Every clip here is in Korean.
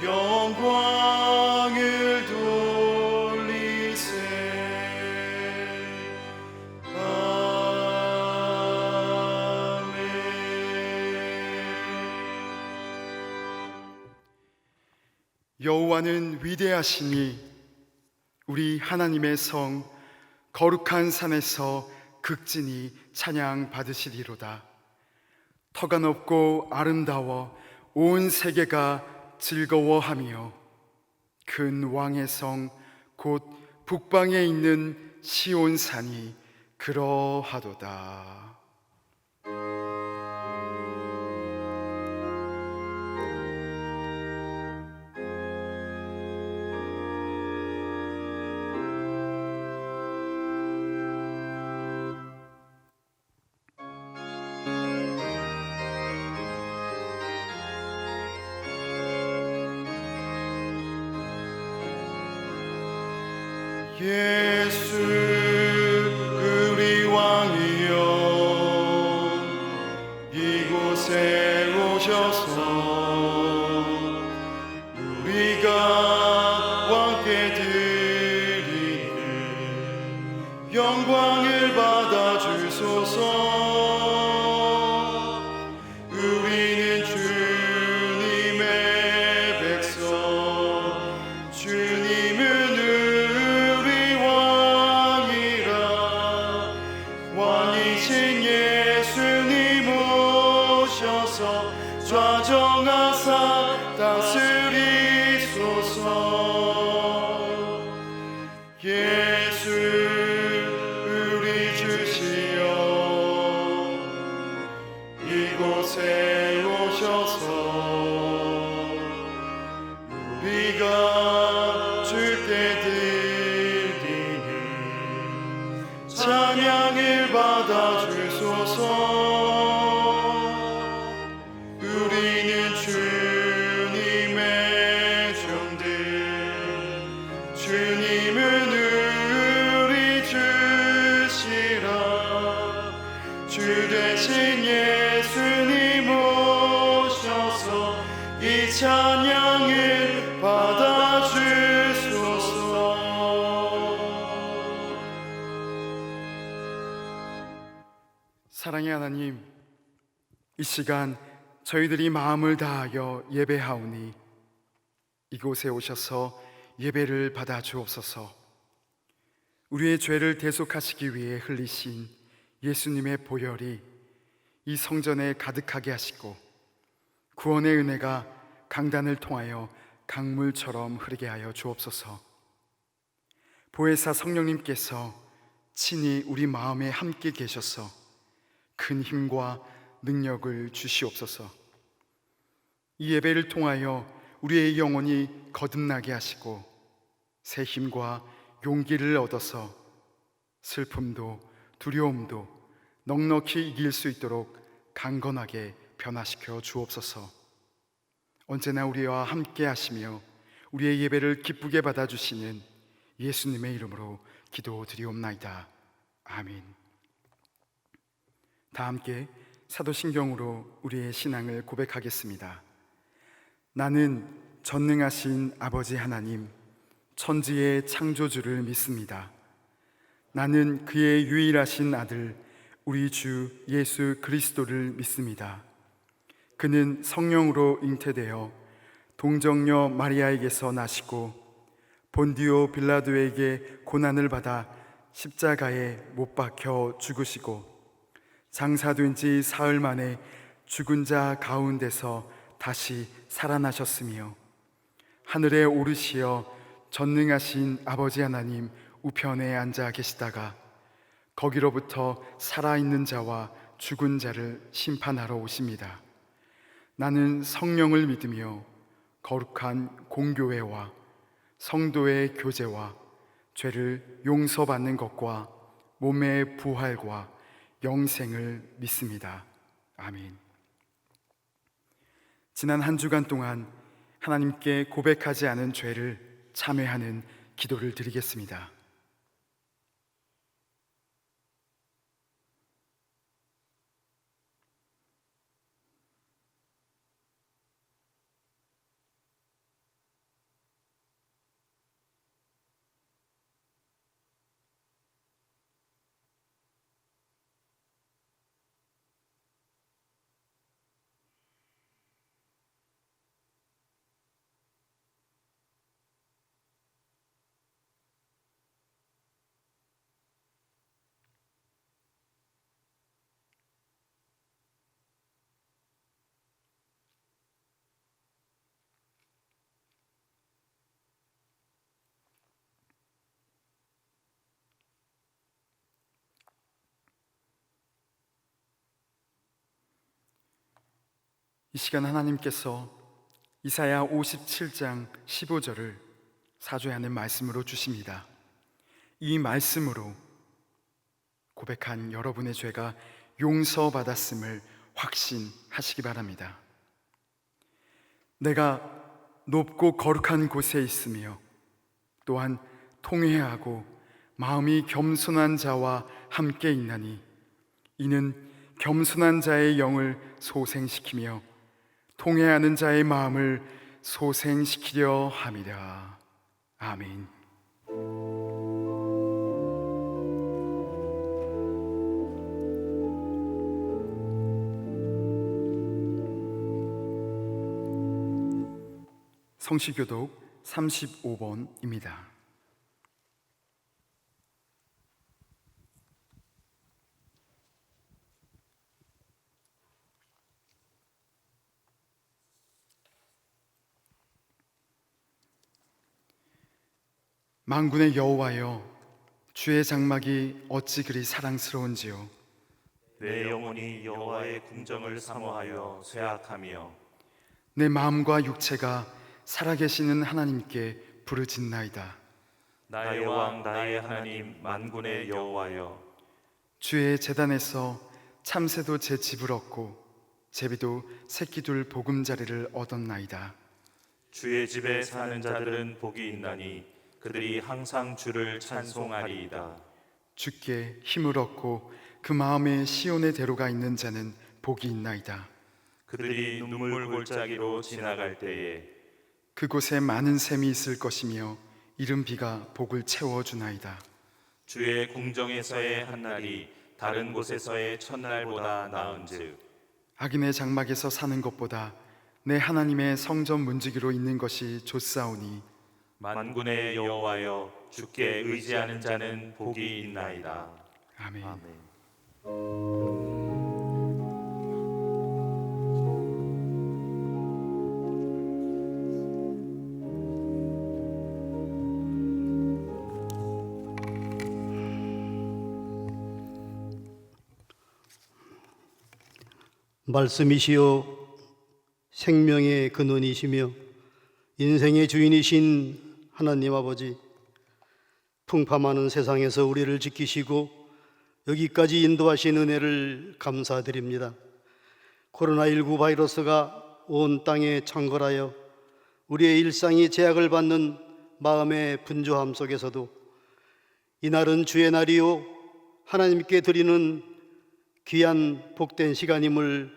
영광을 돌리세. 아멘. 여호와는 위대하시니 우리 하나님의 성 거룩한 산에서 극진히 찬양 받으시리로다. 터가 높고 아름다워 온 세계가 즐거워하며 큰 왕의 성 곧 북방에 있는 시온산이 그러하도다. 예수 우리 왕이여, 이곳에 오셔서 우리가 왕께 드리는 영광을 받아 주소서. 우리는 주님의 백성, 주님은 우리 왕이라. 왕이신 예수님 오셔서 좌정하사 다스리소서. 예수 우리 주시여, 이곳에 오셔서 우리가 주께 드리는 찬양을 받아 주소서. 우리는 주님의 종들, 주님은 우리 주시라. 주 대신 예수님 오셔서 이 찬양을 받아 주소서. 사랑의 하나님, 이 시간 저희들이 마음을 다하여 예배하오니 이곳에 오셔서 예배를 받아 주옵소서. 우리의 죄를 대속하시기 위해 흘리신 예수님의 보혈이 이 성전에 가득하게 하시고 구원의 은혜가 강단을 통하여 강물처럼 흐르게 하여 주옵소서. 보혜사 성령님께서 친히 우리 마음에 함께 계셔서 큰 힘과 능력을 주시옵소서. 이 예배를 통하여 우리의 영혼이 거듭나게 하시고 새 힘과 용기를 얻어서 슬픔도 두려움도 넉넉히 이길 수 있도록 강건하게 변화시켜 주옵소서. 언제나 우리와 함께 하시며 우리의 예배를 기쁘게 받아주시는 예수님의 이름으로 기도드리옵나이다. 아멘. 다 함께 사도신경으로 우리의 신앙을 고백하겠습니다. 나는 전능하신 아버지 하나님, 천지의 창조주를 믿습니다. 나는 그의 유일하신 아들 우리 주 예수 그리스도를 믿습니다. 그는 성령으로 잉태되어 동정녀 마리아에게서 나시고 본디오 빌라도에게 고난을 받아 십자가에 못 박혀 죽으시고 장사된 지 사흘 만에 죽은 자 가운데서 다시 살아나셨으며 하늘에 오르시어 전능하신 아버지 하나님 우편에 앉아 계시다가 거기로부터 살아있는 자와 죽은 자를 심판하러 오십니다. 나는 성령을 믿으며 거룩한 공교회와 성도의 교제와 죄를 용서받는 것과 몸의 부활과 영생을 믿습니다. 아멘. 지난 한 주간 동안 하나님께 고백하지 않은 죄를 참회하는 기도를 드리겠습니다. 이 시간 하나님께서 이사야 57장 15절을 사죄하는 말씀으로 주십니다. 이 말씀으로 고백한 여러분의 죄가 용서받았음을 확신하시기 바랍니다. 내가 높고 거룩한 곳에 있으며 또한 통회하고 마음이 겸손한 자와 함께 있나니 이는 겸손한 자의 영을 소생시키며 통회하는 자의 마음을 소생시키려 함이라. 아멘. 성시교독 35번입니다. 만군의 여호와여, 주의 장막이 어찌 그리 사랑스러운지요. 내 영혼이 여호와의 궁정을 사모하여 쇠약하며 내 마음과 육체가 살아계시는 하나님께 부르짖나이다. 나의 왕 나의 하나님 만군의 여호와여, 주의 제단에서 참새도 제 집을 얻고 제비도 새끼둘 보금자리를 얻었나이다. 주의 집에 사는 자들은 복이 있나니 그들이 항상 주를 찬송하리이다. 주께 힘을 얻고 그 마음에 시온의 대로가 있는 자는 복이 있나이다. 그들이 눈물 골짜기로 지나갈 때에 그곳에 많은 샘이 있을 것이며 이른 비가 복을 채워주나이다. 주의 궁정에서의 한날이 다른 곳에서의 첫날보다 나은즉 악인의 장막에서 사는 것보다 내 하나님의 성전 문지기로 있는 것이 좋사오니 만군의 여호와여, 주께 의지하는 자는 복이 있나이다. 아멘. 말씀이시여 생명의 근원이시며 인생의 주인이신 하나님 아버지, 풍파많은 세상에서 우리를 지키시고 여기까지 인도하신 은혜를 감사드립니다. 코로나19 바이러스가 온 땅에 창궐하여 우리의 일상이 제약을 받는 마음의 분주함 속에서도 이날은 주의 날이요 하나님께 드리는 귀한 복된 시간임을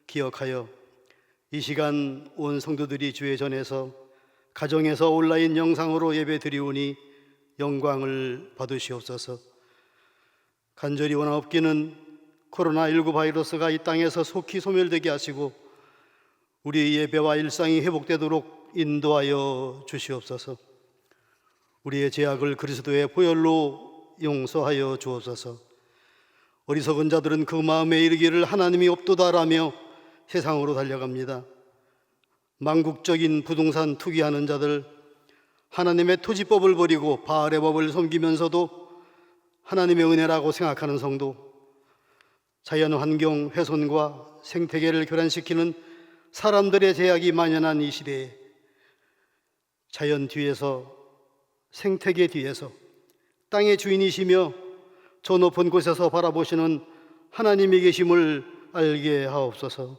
기억하여 이 시간 온 성도들이 주의 전에서 가정에서 온라인 영상으로 예배 드리오니 영광을 받으시옵소서. 간절히 원하옵기는 코로나19 바이러스가 이 땅에서 속히 소멸되게 하시고 우리 예배와 일상이 회복되도록 인도하여 주시옵소서. 우리의 죄악을 그리스도의 보혈로 용서하여 주옵소서. 어리석은 자들은 그 마음에 이르기를 하나님이 없도다라며 세상으로 달려갑니다. 망국적인 부동산 투기하는 자들, 하나님의 토지법을 버리고 바알의 법을 섬기면서도 하나님의 은혜라고 생각하는 성도, 자연환경 훼손과 생태계를 교란시키는 사람들의 제약이 만연한 이 시대에 자연 뒤에서, 생태계 뒤에서 땅의 주인이시며 저 높은 곳에서 바라보시는 하나님이 계심을 알게 하옵소서.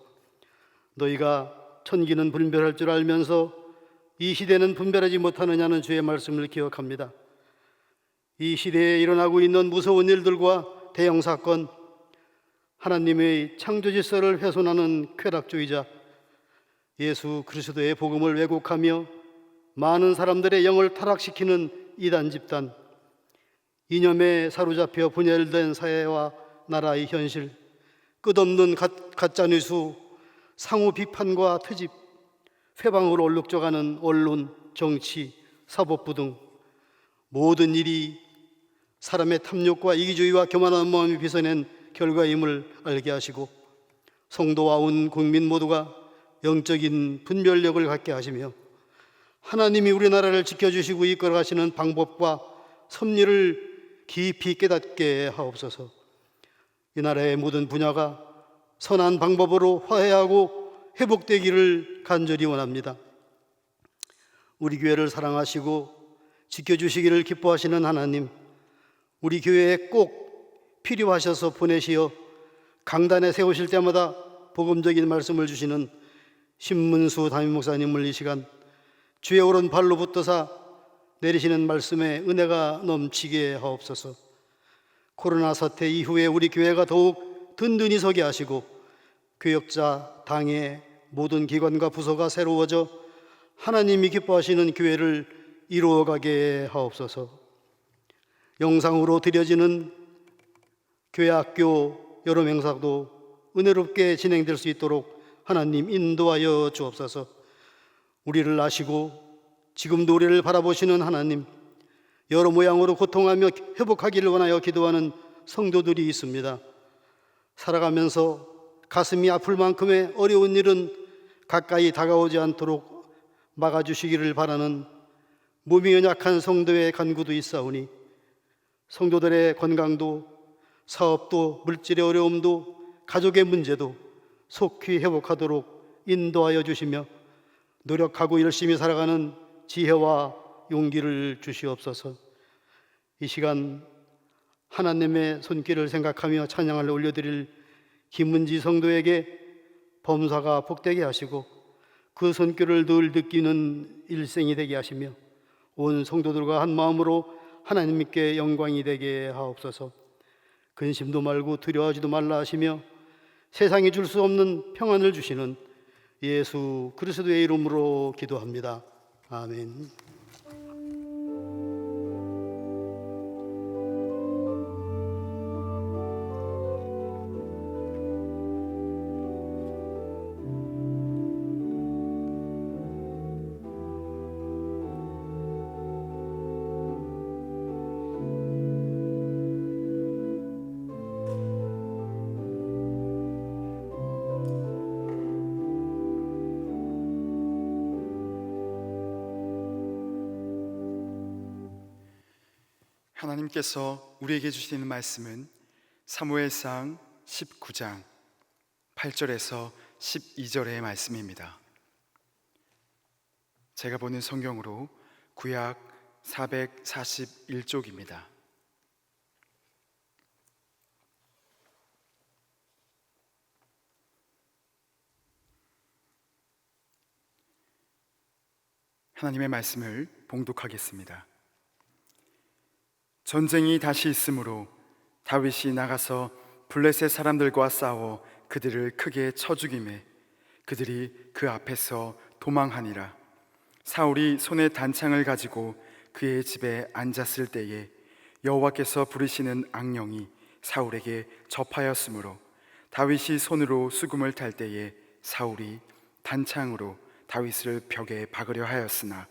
너희가 천기는 분별할 줄 알면서 이 시대는 분별하지 못하느냐는 주의 말씀을 기억합니다. 이 시대에 일어나고 있는 무서운 일들과 대형 사건, 하나님의 창조 질서를 훼손하는 쾌락주의자, 예수 그리스도의 복음을 왜곡하며 많은 사람들의 영을 타락시키는 이단 집단, 이념에 사로잡혀 분열된 사회와 나라의 현실, 끝없는 가짜뉴스, 상호 비판과 트집, 회방으로 얼룩져가는 언론, 정치, 사법부 등 모든 일이 사람의 탐욕과 이기주의와 교만한 마음이 빚어낸 결과임을 알게 하시고 성도와 온 국민 모두가 영적인 분별력을 갖게 하시며 하나님이 우리나라를 지켜주시고 이끌어가시는 방법과 섭리를 깊이 깨닫게 하옵소서. 이 나라의 모든 분야가 선한 방법으로 화해하고 회복되기를 간절히 원합니다. 우리 교회를 사랑하시고 지켜주시기를 기뻐하시는 하나님, 우리 교회에 꼭 필요하셔서 보내시어 강단에 세우실 때마다 복음적인 말씀을 주시는 신문수 담임 목사님을 이 시간 주의 오른발로 붙드사 내리시는 말씀에 은혜가 넘치게 하옵소서. 코로나 사태 이후에 우리 교회가 더욱 든든히 서게 하시고 교역자, 당회, 모든 기관과 부서가 새로워져 하나님이 기뻐하시는 교회를 이루어가게 하옵소서. 영상으로 드려지는 교회 학교 여러 행사도 은혜롭게 진행될 수 있도록 하나님 인도하여 주옵소서. 우리를 아시고 지금도 우리를 바라보시는 하나님, 여러 모양으로 고통하며 회복하기를 원하여 기도하는 성도들이 있습니다. 살아가면서 가슴이 아플 만큼의 어려운 일은 가까이 다가오지 않도록 막아주시기를 바라는 몸이 연약한 성도의 간구도 있사오니 성도들의 건강도, 사업도, 물질의 어려움도, 가족의 문제도 속히 회복하도록 인도하여 주시며 노력하고 열심히 살아가는 지혜와 용기를 주시옵소서. 이 시간 하나님의 손길을 생각하며 찬양을 올려드릴 김문지 성도에게 범사가 복되게 하시고 그 손길을 늘 느끼는 일생이 되게 하시며 온 성도들과 한 마음으로 하나님께 영광이 되게 하옵소서. 근심도 말고 두려워하지도 말라 하시며 세상이 줄 수 없는 평안을 주시는 예수 그리스도의 이름으로 기도합니다. 아멘. 하나님께서 우리에게 주시는 말씀은 사무엘상 19장 8절에서 12절의 말씀입니다. 제가 보는 성경으로 구약 441쪽입니다. 하나님의 말씀을 봉독하겠습니다. 전쟁이 다시 있으므로 다윗이 나가서 블레셋 사람들과 싸워 그들을 크게 쳐 죽이매 그들이 그 앞에서 도망하니라. 사울이 손에 단창을 가지고 그의 집에 앉았을 때에 여호와께서 부르시는 악령이 사울에게 접하였으므로 다윗이 손으로 수금을 탈 때에 사울이 단창으로 다윗을 벽에 박으려 하였으나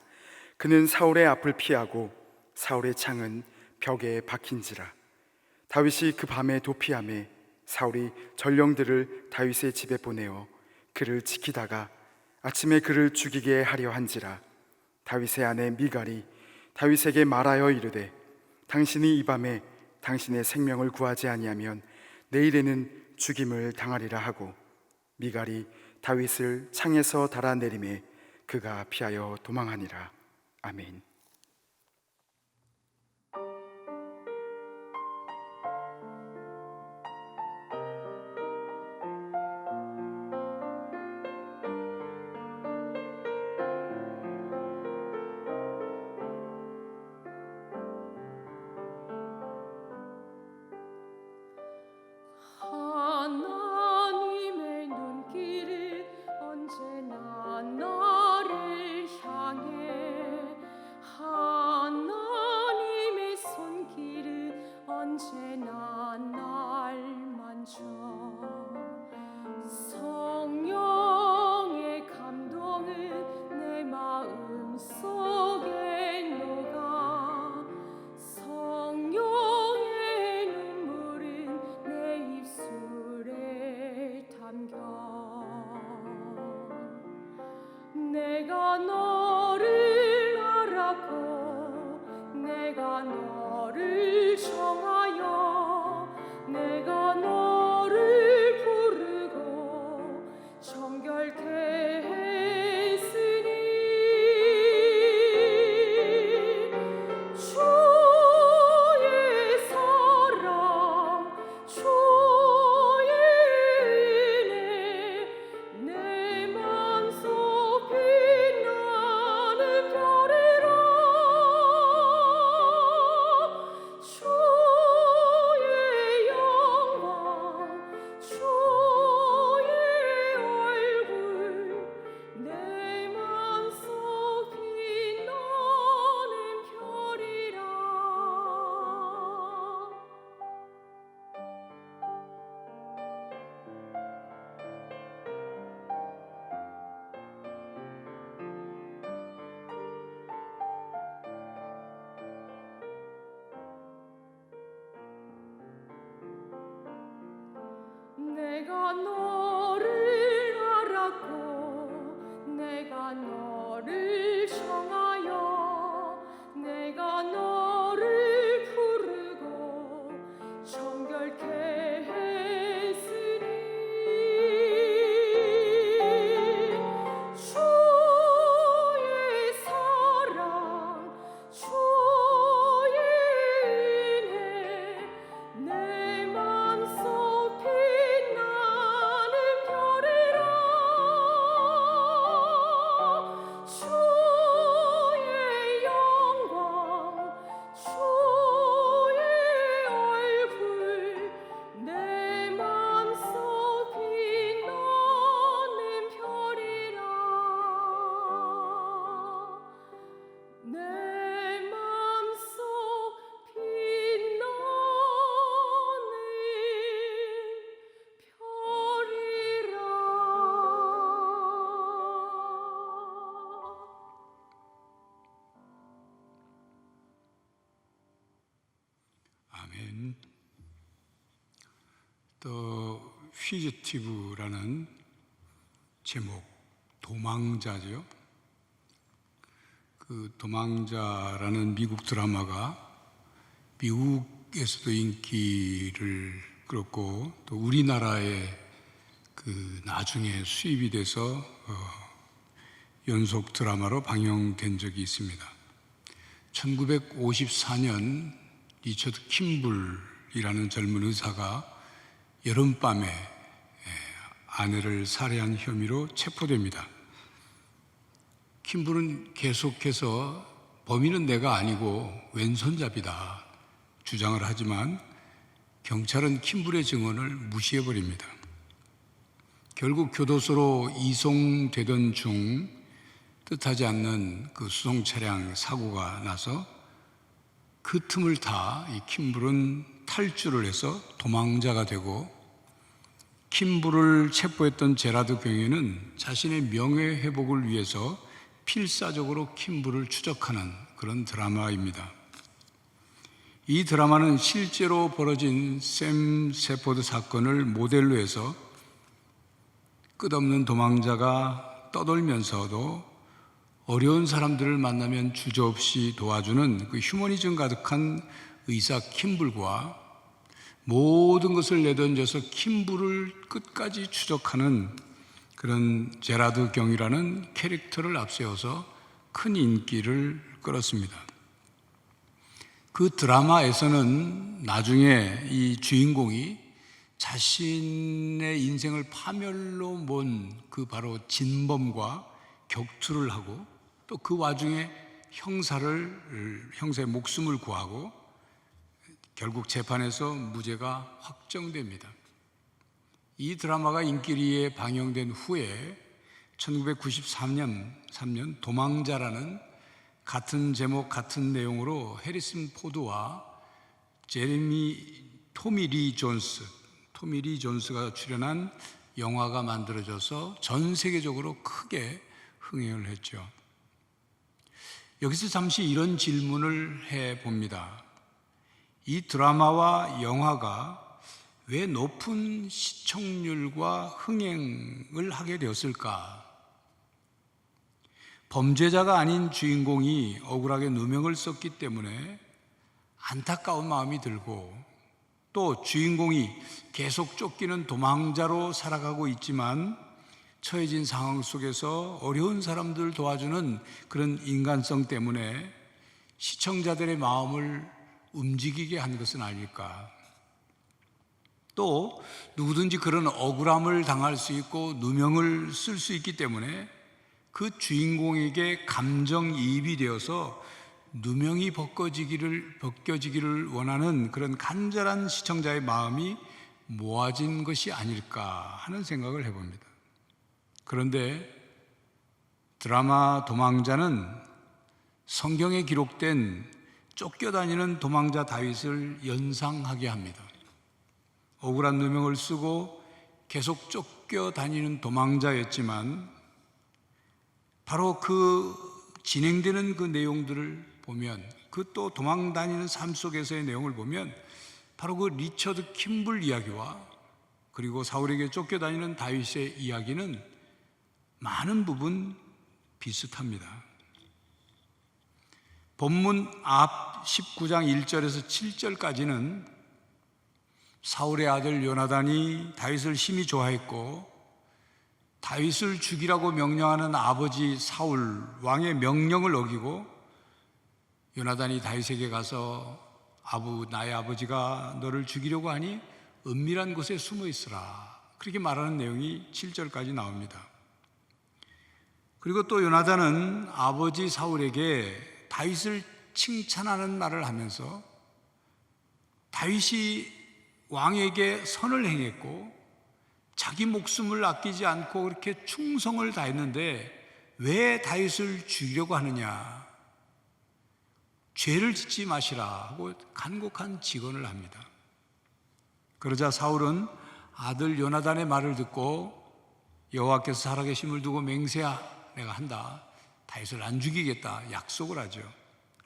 그는 사울의 앞을 피하고 사울의 창은 벽에 박힌지라. 다윗이 그 밤에 도피하매 사울이 전령들을 다윗의 집에 보내어 그를 지키다가 아침에 그를 죽이게 하려 한지라. 다윗의 아내 미갈이 다윗에게 말하여 이르되 당신이 이 밤에 당신의 생명을 구하지 아니하면 내일에는 죽임을 당하리라 하고 미갈이 다윗을 창에서 달아내리매 그가 피하여 도망하니라. 아멘. 하나님의 눈길이 언제나 나를 향해 하나님의 손길이 언제나 날 만져 성령의 감동은 내 마음 속에 녹아 성령의 눈물은 내 입술에 담겨 내가 너를 알았고 내가 너를 정하여 내가 너를 부르고 정결케 너를 알았고 내가 너를 청하여 내가 너를 부르고 정결케 했으니 주의 사랑 주의 은혜 내 맘속 빛나는 별이라 주의 영광 주의 얼굴 내 맘속 빛나는 별이라 내 맘속 빛나는 별이라. 아멘. 또 휘지티브라는 제목, 도망자죠. 그 도망자라는 미국 드라마가 미국에서도 인기를 끌었고 또 우리나라에 그 나중에 수입이 돼서 연속 드라마로 방영된 적이 있습니다. 1954년 리처드 킴블이라는 젊은 의사가 여름밤에 아내를 살해한 혐의로 체포됩니다. 킴블은 계속해서 범인은 내가 아니고 왼손잡이다 주장을 하지만 경찰은 킴블의 증언을 무시해버립니다. 결국 교도소로 이송되던 중 뜻하지 않는 그 수송 차량 사고가 나서 그 틈을 타 이 킴블은 탈주를 해서 도망자가 되고 킴블을 체포했던 제라드 경위는 자신의 명예 회복을 위해서 필사적으로 킴블을 추적하는 그런 드라마입니다. 이 드라마는 실제로 벌어진 샘 세포드 사건을 모델로 해서 끝없는 도망자가 떠돌면서도 어려운 사람들을 만나면 주저없이 도와주는 그 휴머니즘 가득한 의사 킴블과 모든 것을 내던져서 킴블을 끝까지 추적하는 그런 제라드 경이라는 캐릭터를 앞세워서 큰 인기를 끌었습니다. 그 드라마에서는 나중에 이 주인공이 자신의 인생을 파멸로 먼 그 바로 진범과 격투를 하고 또 그 와중에 형사의 목숨을 구하고 결국 재판에서 무죄가 확정됩니다. 이 드라마가 인기리에 방영된 후에 1993년 도망자라는 같은 제목 같은 내용으로 해리슨 포드와 토미 리 존스가 출연한 영화가 만들어져서 전 세계적으로 크게 흥행을 했죠. 여기서 잠시 이런 질문을 해봅니다. 이 드라마와 영화가 왜 높은 시청률과 흥행을 하게 되었을까? 범죄자가 아닌 주인공이 억울하게 누명을 썼기 때문에 안타까운 마음이 들고 또 주인공이 계속 쫓기는 도망자로 살아가고 있지만 처해진 상황 속에서 어려운 사람들 도와주는 그런 인간성 때문에 시청자들의 마음을 움직이게 한 것은 아닐까. 또 누구든지 그런 억울함을 당할 수 있고 누명을 쓸 수 있기 때문에 그 주인공에게 감정이입이 되어서 누명이 벗겨지기를 원하는 그런 간절한 시청자의 마음이 모아진 것이 아닐까 하는 생각을 해봅니다. 그런데 드라마 도망자는 성경에 기록된 쫓겨다니는 도망자 다윗을 연상하게 합니다. 억울한 누명을 쓰고 계속 쫓겨다니는 도망자였지만 바로 그 진행되는 그 내용들을 보면 그 또 도망다니는 삶 속에서의 내용을 보면 바로 그 리처드 킴블 이야기와 그리고 사울에게 쫓겨다니는 다윗의 이야기는 많은 부분 비슷합니다. 본문 앞 19장 1절에서 7절까지는 사울의 아들 요나단이 다윗을 심히 좋아했고 다윗을 죽이라고 명령하는 아버지 사울 왕의 명령을 어기고 요나단이 다윗에게 가서 나의 아버지가 너를 죽이려고 하니 은밀한 곳에 숨어 있으라, 그렇게 말하는 내용이 7절까지 나옵니다. 그리고 또 요나단은 아버지 사울에게 다윗을 칭찬하는 말을 하면서 다윗이 왕에게 선을 행했고 자기 목숨을 아끼지 않고 그렇게 충성을 다했는데 왜 다윗을 죽이려고 하느냐, 죄를 짓지 마시라 하고 간곡한 직언을 합니다. 그러자 사울은 아들 요나단의 말을 듣고 여호와께서 살아계심을 두고 맹세하, 내가 한다, 다윗을 안 죽이겠다 약속을 하죠.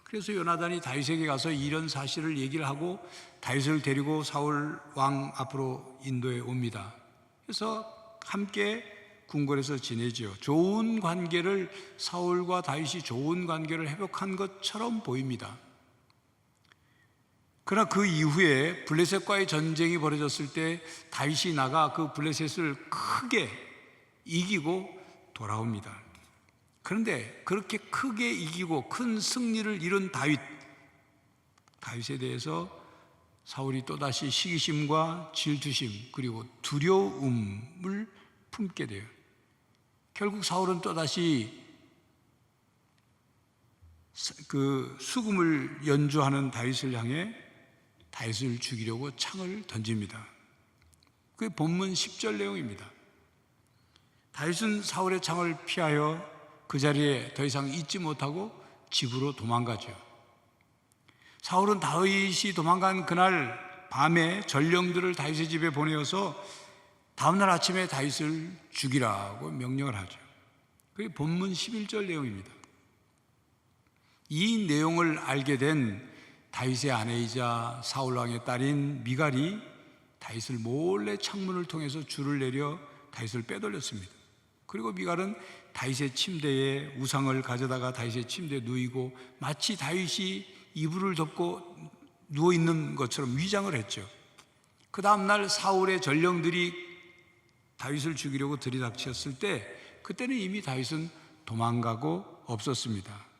그래서 요나단이 다윗에게 가서 이런 사실을 얘기를 하고 다윗을 데리고 사울 왕 앞으로 인도해 옵니다. 그래서 함께 궁궐에서 지내죠. 좋은 관계를, 사울과 다윗이 좋은 관계를 회복한 것처럼 보입니다. 그러나 그 이후에 블레셋과의 전쟁이 벌어졌을 때 다윗이 나가 그 블레셋을 크게 이기고 돌아옵니다. 그런데 그렇게 크게 이기고 큰 승리를 이룬 다윗에 대해서 사울이 또다시 시기심과 질투심 그리고 두려움을 품게 돼요. 결국 사울은 또다시 그 수금을 연주하는 다윗을 향해 다윗을 죽이려고 창을 던집니다. 그게 본문 10절 내용입니다. 다윗은 사울의 창을 피하여 그 자리에 더 이상 있지 못하고 집으로 도망가죠. 사울은 다윗이 도망간 그날 밤에 전령들을 다윗의 집에 보내어서 다음날 아침에 다윗을 죽이라고 명령을 하죠. 그게 본문 11절 내용입니다. 이 내용을 알게 된 다윗의 아내이자 사울왕의 딸인 미갈이 다윗을 몰래 창문을 통해서 줄을 내려 다윗을 빼돌렸습니다. 그리고 미갈은 다윗의 침대에 우상을 가져다가 다윗의 침대에 누이고 마치 다윗이 이불을 덮고 누워있는 것처럼 위장을 했죠. 그 다음날 사울의 전령들이 다윗을 죽이려고 들이닥쳤을 때 그때는 이미 다윗은 도망가고 없었습니다.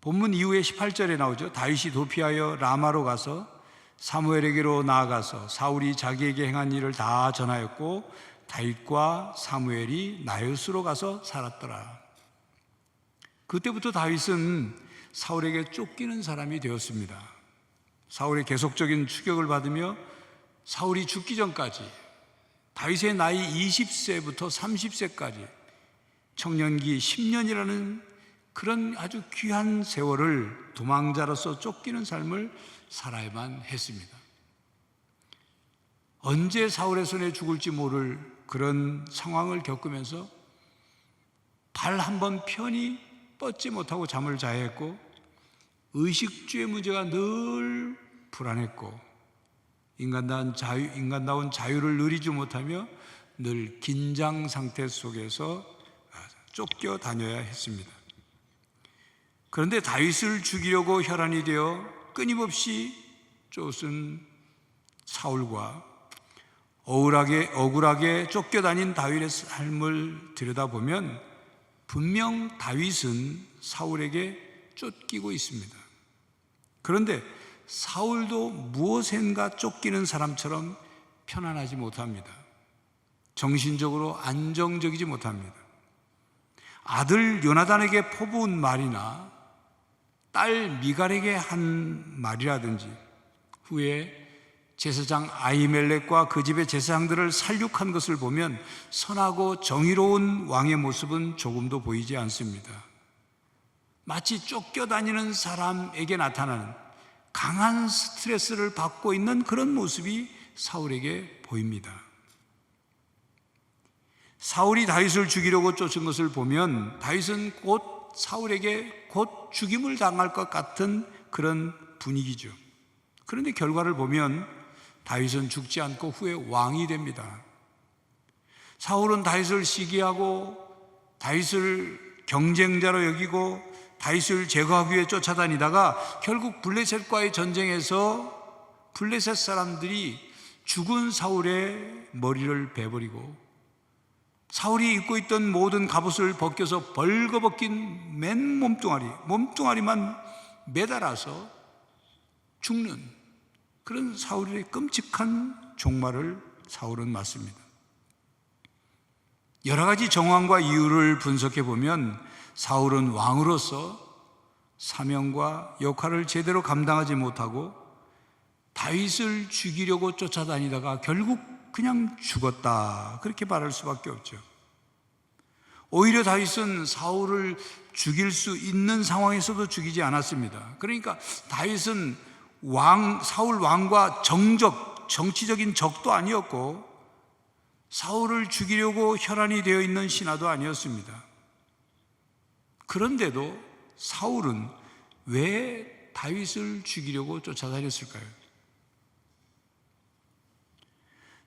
본문 이후에 18절에 나오죠. 다윗이 도피하여 라마로 가서 사무엘에게로 나아가서 사울이 자기에게 행한 일을 다 전하였고 다윗과 사무엘이 나요스로 가서 살았더라. 그때부터 다윗은 사울에게 쫓기는 사람이 되었습니다. 사울의 계속적인 추격을 받으며 사울이 죽기 전까지 다윗의 나이 20세부터 30세까지 청년기 10년이라는 그런 아주 귀한 세월을 도망자로서 쫓기는 삶을 살아야만 했습니다. 언제 사울의 손에 죽을지 모를 그런 상황을 겪으면서 발 한 번 편히 뻗지 못하고 잠을 자야 했고 의식주의 문제가 늘 불안했고 인간다운 자유를 누리지 못하며 늘 긴장 상태 속에서 쫓겨 다녀야 했습니다. 그런데 다윗을 죽이려고 혈안이 되어 끊임없이 쫓은 사울과 억울하게 쫓겨다닌 다윗의 삶을 들여다보면 분명 다윗은 사울에게 쫓기고 있습니다. 그런데 사울도 무엇인가 쫓기는 사람처럼 편안하지 못합니다. 정신적으로 안정적이지 못합니다. 아들 요나단에게 퍼부은 말이나 딸 미갈에게 한 말이라든지 후에 제사장 아히멜렉과 그 집의 제사장들을 살육한 것을 보면 선하고 정의로운 왕의 모습은 조금도 보이지 않습니다. 마치 쫓겨다니는 사람에게 나타나는 강한 스트레스를 받고 있는 그런 모습이 사울에게 보입니다. 사울이 다윗을 죽이려고 쫓은 것을 보면 다윗은 곧 사울에게 곧 죽임을 당할 것 같은 그런 분위기죠. 그런데 결과를 보면 다윗은 죽지 않고 후에 왕이 됩니다. 사울은 다윗을 시기하고 다윗을 경쟁자로 여기고 다윗을 제거하기 위해 쫓아다니다가 결국 블레셋과의 전쟁에서 블레셋 사람들이 죽은 사울의 머리를 베버리고 사울이 입고 있던 모든 갑옷을 벗겨서 벌거벗긴 맨 몸뚱아리만 매달아서 죽는 그런 사울의 끔찍한 종말을 사울은 맞습니다. 여러 가지 정황과 이유를 분석해 보면 사울은 왕으로서 사명과 역할을 제대로 감당하지 못하고 다윗을 죽이려고 쫓아다니다가 결국 그냥 죽었다, 그렇게 말할 수밖에 없죠. 오히려 다윗은 사울을 죽일 수 있는 상황에서도 죽이지 않았습니다. 그러니까 다윗은 사울 왕과 정치적인 적도 아니었고 사울을 죽이려고 혈안이 되어 있는 신하도 아니었습니다. 그런데도 사울은 왜 다윗을 죽이려고 쫓아다녔을까요?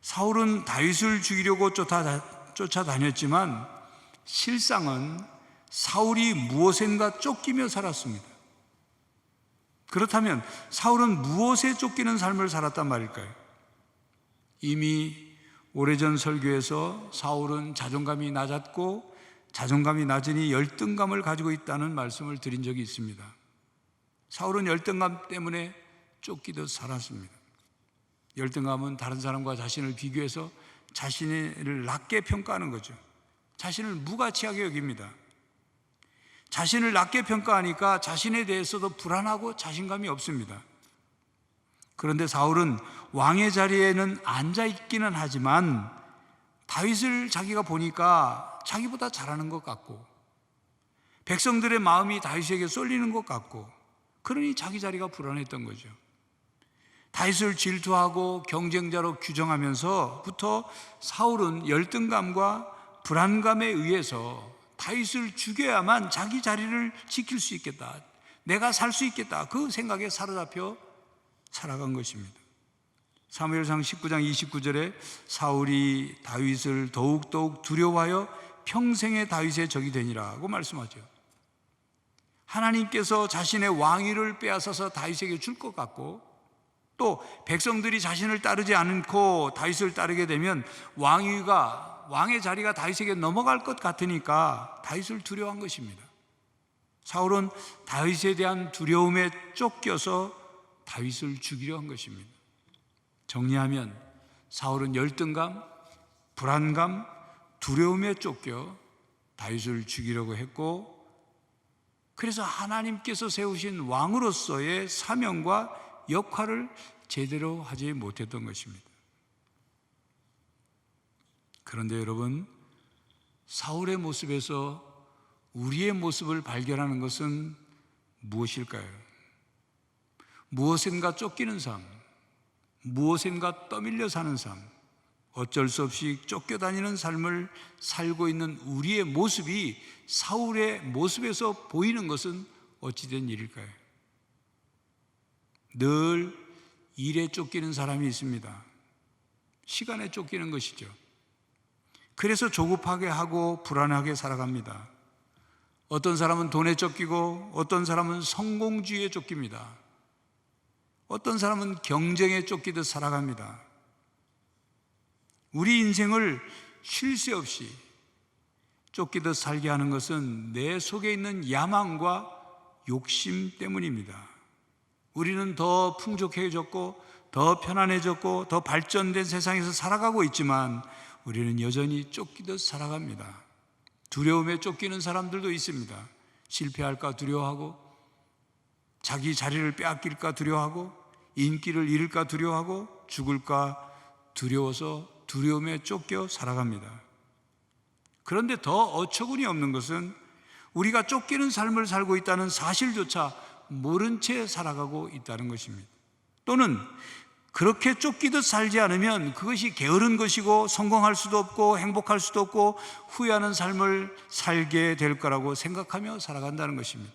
사울은 다윗을 죽이려고 쫓아다녔지만 실상은 사울이 무엇인가 쫓기며 살았습니다. 그렇다면 사울은 무엇에 쫓기는 삶을 살았단 말일까요? 이미 오래전 설교에서 사울은 자존감이 낮았고 자존감이 낮으니 열등감을 가지고 있다는 말씀을 드린 적이 있습니다. 사울은 열등감 때문에 쫓기듯 살았습니다. 열등감은 다른 사람과 자신을 비교해서 자신을 낮게 평가하는 거죠. 자신을 무가치하게 여깁니다. 자신을 낮게 평가하니까 자신에 대해서도 불안하고 자신감이 없습니다. 그런데 사울은 왕의 자리에는 앉아 있기는 하지만 다윗을 자기가 보니까 자기보다 잘하는 것 같고 백성들의 마음이 다윗에게 쏠리는 것 같고 그러니 자기 자리가 불안했던 거죠. 다윗을 질투하고 경쟁자로 규정하면서부터 사울은 열등감과 불안감에 의해서 다윗을 죽여야만 자기 자리를 지킬 수 있겠다, 내가 살 수 있겠다, 그 생각에 사로잡혀 살아간 것입니다. 사무엘상 19장 29절에 사울이 다윗을 더욱더욱 두려워하여 평생의 다윗의 적이 되니라고 말씀하죠. 하나님께서 자신의 왕위를 빼앗아서 다윗에게 줄 것 같고 또 백성들이 자신을 따르지 않고 다윗을 따르게 되면 왕의 자리가 다윗에게 넘어갈 것 같으니까 다윗을 두려워한 것입니다. 사울은 다윗에 대한 두려움에 쫓겨서 다윗을 죽이려 한 것입니다. 정리하면 사울은 열등감, 불안감, 두려움에 쫓겨 다윗을 죽이려고 했고 그래서 하나님께서 세우신 왕으로서의 사명과 역할을 제대로 하지 못했던 것입니다. 그런데 여러분, 사울의 모습에서 우리의 모습을 발견하는 것은 무엇일까요? 무엇인가 쫓기는 삶, 무엇인가 떠밀려 사는 삶, 어쩔 수 없이 쫓겨다니는 삶을 살고 있는 우리의 모습이 사울의 모습에서 보이는 것은 어찌된 일일까요? 늘 일에 쫓기는 사람이 있습니다. 시간에 쫓기는 것이죠. 그래서 조급하게 하고 불안하게 살아갑니다. 어떤 사람은 돈에 쫓기고 어떤 사람은 성공주의에 쫓깁니다. 어떤 사람은 경쟁에 쫓기듯 살아갑니다. 우리 인생을 쉴 새 없이 쫓기듯 살게 하는 것은 내 속에 있는 야망과 욕심 때문입니다. 우리는 더 풍족해졌고 더 편안해졌고 더 발전된 세상에서 살아가고 있지만 우리는 여전히 쫓기듯 살아갑니다. 두려움에 쫓기는 사람들도 있습니다. 실패할까 두려워하고 자기 자리를 빼앗길까 두려워하고 인기를 잃을까 두려워하고 죽을까 두려워서 두려움에 쫓겨 살아갑니다. 그런데 더 어처구니 없는 것은 우리가 쫓기는 삶을 살고 있다는 사실조차 모른 채 살아가고 있다는 것입니다. 또는 그렇게 쫓기듯 살지 않으면 그것이 게으른 것이고 성공할 수도 없고 행복할 수도 없고 후회하는 삶을 살게 될 거라고 생각하며 살아간다는 것입니다.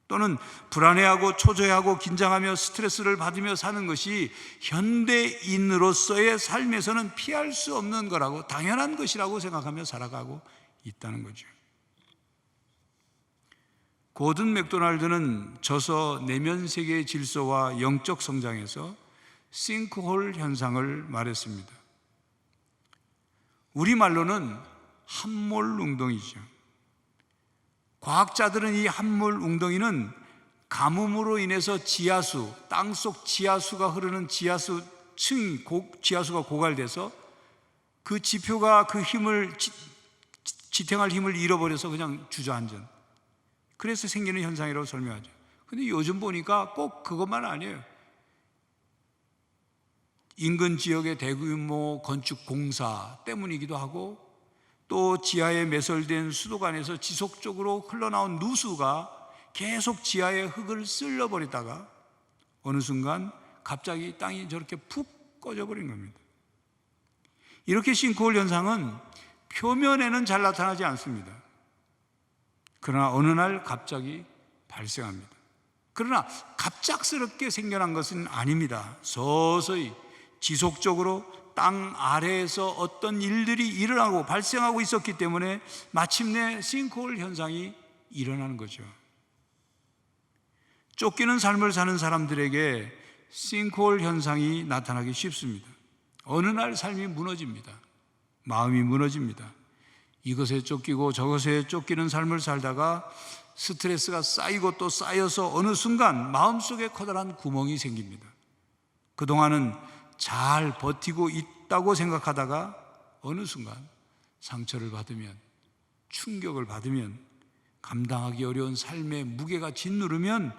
또는 불안해하고 초조해하고 긴장하며 스트레스를 받으며 사는 것이 현대인으로서의 삶에서는 피할 수 없는 거라고, 당연한 것이라고 생각하며 살아가고 있다는 거죠. 고든 맥도날드는 저서 내면 세계의 질서와 영적 성장에서 싱크홀 현상을 말했습니다. 우리말로는 함몰 웅덩이죠. 과학자들은 이 함몰 웅덩이는 가뭄으로 인해서 지하수, 땅속 지하수가 흐르는 지하수가 고갈돼서 그 지표가 그 힘을 지탱할 힘을 잃어버려서 그냥 주저앉은, 그래서 생기는 현상이라고 설명하죠. 근데 요즘 보니까 꼭 그것만 아니에요. 인근 지역의 대규모 건축 공사 때문이기도 하고, 또 지하에 매설된 수도관에서 지속적으로 흘러나온 누수가 계속 지하의 흙을 쓸려버리다가 어느 순간 갑자기 땅이 저렇게 푹 꺼져버린 겁니다. 이렇게 싱크홀 현상은 표면에는 잘 나타나지 않습니다. 그러나 어느 날 갑자기 발생합니다. 그러나 갑작스럽게 생겨난 것은 아닙니다. 서서히 지속적으로 땅 아래에서 어떤 일들이 일어나고 발생하고 있었기 때문에 마침내 싱크홀 현상이 일어나는 거죠. 쫓기는 삶을 사는 사람들에게 싱크홀 현상이 나타나기 쉽습니다. 어느 날 삶이 무너집니다. 마음이 무너집니다. 이것에 쫓기고 저것에 쫓기는 삶을 살다가 스트레스가 쌓이고 또 쌓여서 어느 순간 마음속에 커다란 구멍이 생깁니다. 그동안은 잘 버티고 있다고 생각하다가 어느 순간 상처를 받으면, 충격을 받으면, 감당하기 어려운 삶의 무게가 짓누르면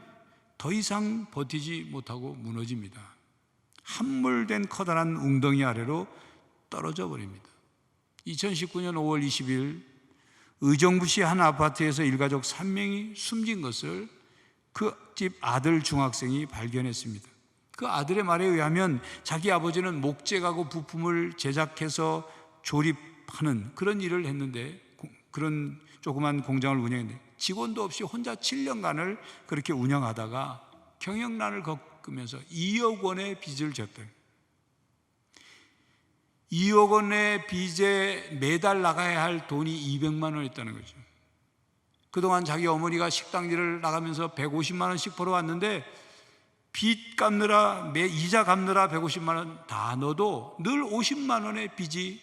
더 이상 버티지 못하고 무너집니다. 함몰된 커다란 웅덩이 아래로 떨어져 버립니다. 2019년 5월 20일 의정부시 한 아파트에서 일가족 3명이 숨진 것을 그 집 아들 중학생이 발견했습니다. 그 아들의 말에 의하면 자기 아버지는 목재가구 부품을 제작해서 조립하는 그런 일을 했는데, 그런 조그만 공장을 운영했는데 직원도 없이 혼자 7년간을 그렇게 운영하다가 경영난을 겪으면서 2억 원의 빚을 졌대요. 2억 원의 빚에 매달 나가야 할 돈이 200만 원이었다는 거죠. 그동안 자기 어머니가 식당 일을 나가면서 150만 원씩 벌어왔는데 빚 갚느라, 이자 갚느라 150만 원 다 넣어도 늘 50만 원의 빚이,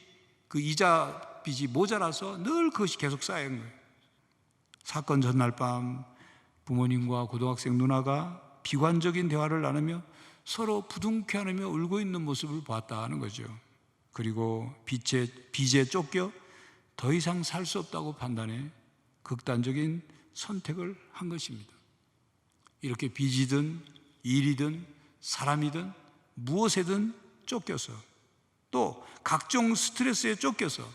그 이자 빚이 모자라서 늘 그것이 계속 쌓인 거예요. 사건 전날 밤 부모님과 고등학생 누나가 비관적인 대화를 나누며 서로 부둥켜 안으며 울고 있는 모습을 보았다는 거죠. 그리고 빚에 쫓겨 더 이상 살 수 없다고 판단해 극단적인 선택을 한 것입니다. 이렇게 빚이든 일이든 사람이든 무엇에든 쫓겨서, 또 각종 스트레스에 쫓겨서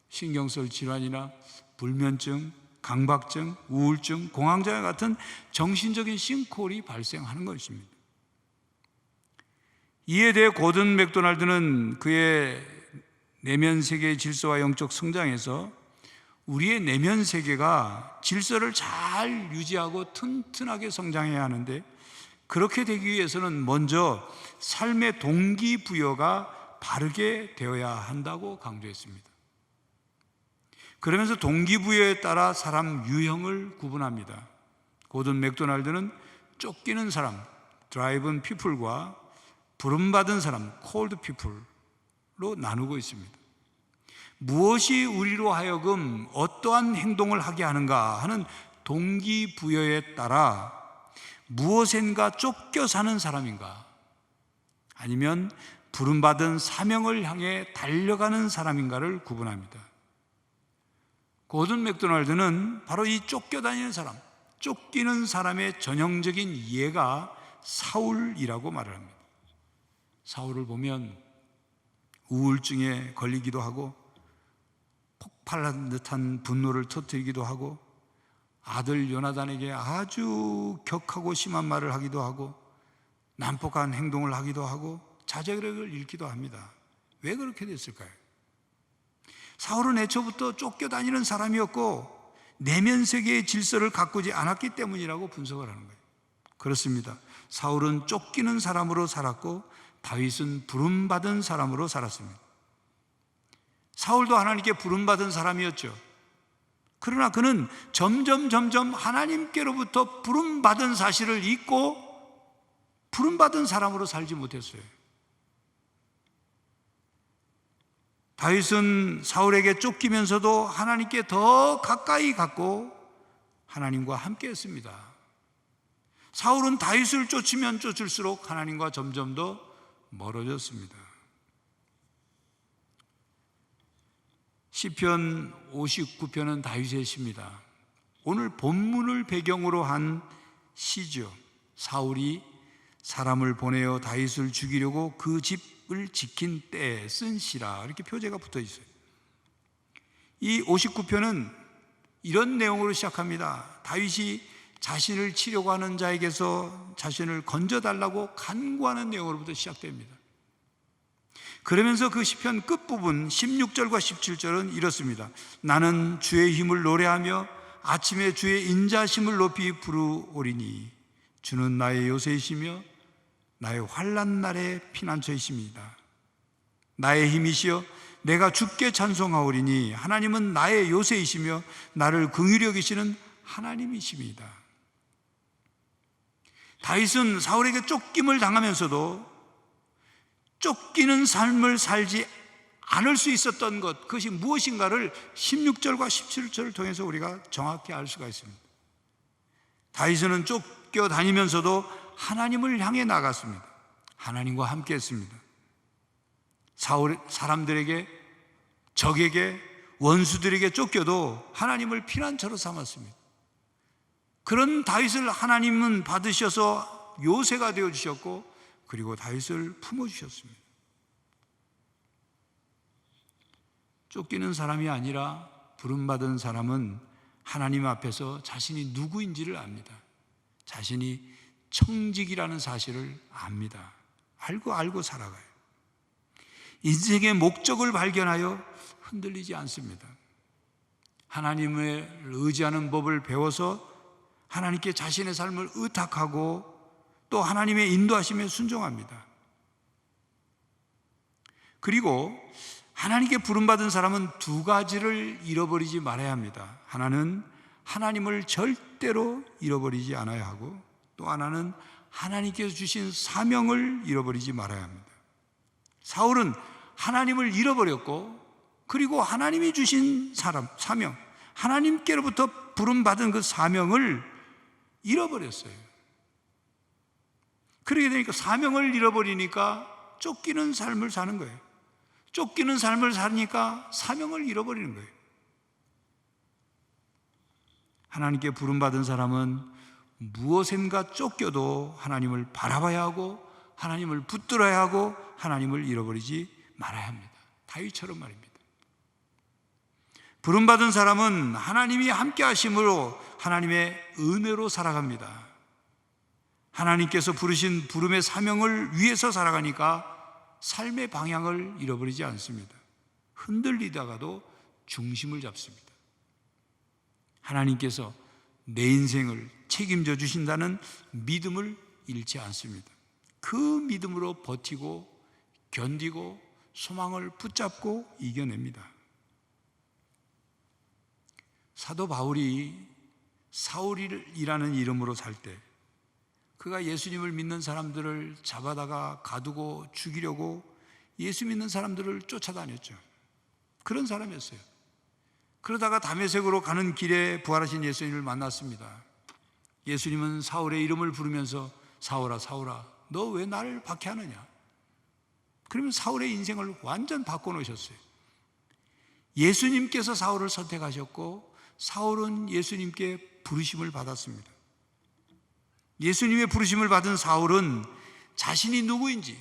신경 쓸 질환이나 불면증, 강박증, 우울증, 공황장애 같은 정신적인 싱크홀이 발생하는 것입니다. 이에 대해 고든 맥도날드는 그의 내면 세계의 질서와 영적 성장에서 우리의 내면 세계가 질서를 잘 유지하고 튼튼하게 성장해야 하는데, 그렇게 되기 위해서는 먼저 삶의 동기부여가 바르게 되어야 한다고 강조했습니다. 그러면서 동기부여에 따라 사람 유형을 구분합니다. 고든 맥도날드는 쫓기는 사람, 드라이븐 피플과 부름받은 사람, 콜드 피플로 나누고 있습니다. 무엇이 우리로 하여금 어떠한 행동을 하게 하는가 하는 동기부여에 따라 무엇인가 쫓겨 사는 사람인가, 아니면 부름받은 사명을 향해 달려가는 사람인가를 구분합니다. 고든 맥도날드는 바로 이 쫓겨다니는 사람, 쫓기는 사람의 전형적인 예가 사울이라고 말을 합니다. 사울을 보면 우울증에 걸리기도 하고 폭발한 듯한 분노를 터뜨리기도 하고 아들 요나단에게 아주 격하고 심한 말을 하기도 하고 난폭한 행동을 하기도 하고 자제력을 잃기도 합니다. 왜 그렇게 됐을까요? 사울은 애초부터 쫓겨다니는 사람이었고 내면 세계의 질서를 가꾸지 않았기 때문이라고 분석을 하는 거예요. 그렇습니다. 사울은 쫓기는 사람으로 살았고 다윗은 부름받은 사람으로 살았습니다. 사울도 하나님께 부름받은 사람이었죠. 그러나 그는 점점 하나님께로부터 부름받은 사실을 잊고 부름받은 사람으로 살지 못했어요. 다윗은 사울에게 쫓기면서도 하나님께 더 가까이 갔고 하나님과 함께 했습니다. 사울은 다윗을 쫓으면 쫓을수록 하나님과 점점 더 멀어졌습니다. 시편 59편은 다윗의 시입니다. 오늘 본문을 배경으로 한 시죠. 사울이 사람을 보내어 다윗을 죽이려고 그 집을 지킨 때에 쓴 시라, 이렇게 표제가 붙어 있어요. 이 59편은 이런 내용으로 시작합니다. 다윗이 자신을 치려고 하는 자에게서 자신을 건져달라고 간구하는 내용으로부터 시작됩니다. 그러면서 그 시편 끝부분 16절과 17절은 이렇습니다. 나는 주의 힘을 노래하며 아침에 주의 인자심을 높이 부르오리니 주는 나의 요새이시며 나의 환난 날의 피난처이십니다. 나의 힘이시여 내가 주께 찬송하오리니 하나님은 나의 요새이시며 나를 긍휼히 여기시는 하나님이십니다. 다윗은 사울에게 쫓김을 당하면서도 쫓기는 삶을 살지 않을 수 있었던 것, 그것이 무엇인가를 16절과 17절을 통해서 우리가 정확히 알 수가 있습니다. 다윗은 쫓겨다니면서도 하나님을 향해 나갔습니다. 하나님과 함께 했습니다. 사람들에게, 적에게, 원수들에게 쫓겨도 하나님을 피난처로 삼았습니다. 그런 다윗을 하나님은 받으셔서 요새가 되어주셨고 그리고 다윗을 품어주셨습니다. 쫓기는 사람이 아니라 부름받은 사람은 하나님 앞에서 자신이 누구인지를 압니다. 자신이 청직이라는 사실을 압니다. 알고 살아가요. 인생의 목적을 발견하여 흔들리지 않습니다. 하나님을 의지하는 법을 배워서 하나님께 자신의 삶을 의탁하고 또 하나님의 인도하심에 순종합니다. 그리고 하나님께 부름받은 사람은 두 가지를 잃어버리지 말아야 합니다. 하나는 하나님을 절대로 잃어버리지 않아야 하고 또 하나는 하나님께서 주신 사명을 잃어버리지 말아야 합니다. 사울은 하나님을 잃어버렸고 그리고 하나님이 주신 사명, 하나님께로부터 부름받은 그 사명을 잃어버렸어요. 그러게 되니까 사명을 잃어버리니까 쫓기는 삶을 사는 거예요. 쫓기는 삶을 사니까 사명을 잃어버리는 거예요. 하나님께 부름받은 사람은 무엇인가 쫓겨도 하나님을 바라봐야 하고 하나님을 붙들어야 하고 하나님을 잃어버리지 말아야 합니다. 다윗처럼 말입니다. 부름받은 사람은 하나님이 함께 하심으로 하나님의 은혜로 살아갑니다. 하나님께서 부르신 부름의 사명을 위해서 살아가니까 삶의 방향을 잃어버리지 않습니다. 흔들리다가도 중심을 잡습니다. 하나님께서 내 인생을 책임져 주신다는 믿음을 잃지 않습니다. 그 믿음으로 버티고 견디고 소망을 붙잡고 이겨냅니다. 사도 바울이 사울이라는 이름으로 살 때 그가 예수님을 믿는 사람들을 잡아다가 가두고 죽이려고 예수 믿는 사람들을 쫓아다녔죠. 그런 사람이었어요. 그러다가 다메섹으로 가는 길에 부활하신 예수님을 만났습니다. 예수님은 사울의 이름을 부르면서 사울아 사울아 너 왜 나를 박해하느냐? 그러면 사울의 인생을 완전 바꿔놓으셨어요. 예수님께서 사울을 선택하셨고 사울은 예수님께 부르심을 받았습니다. 예수님의 부르심을 받은 사울은 자신이 누구인지,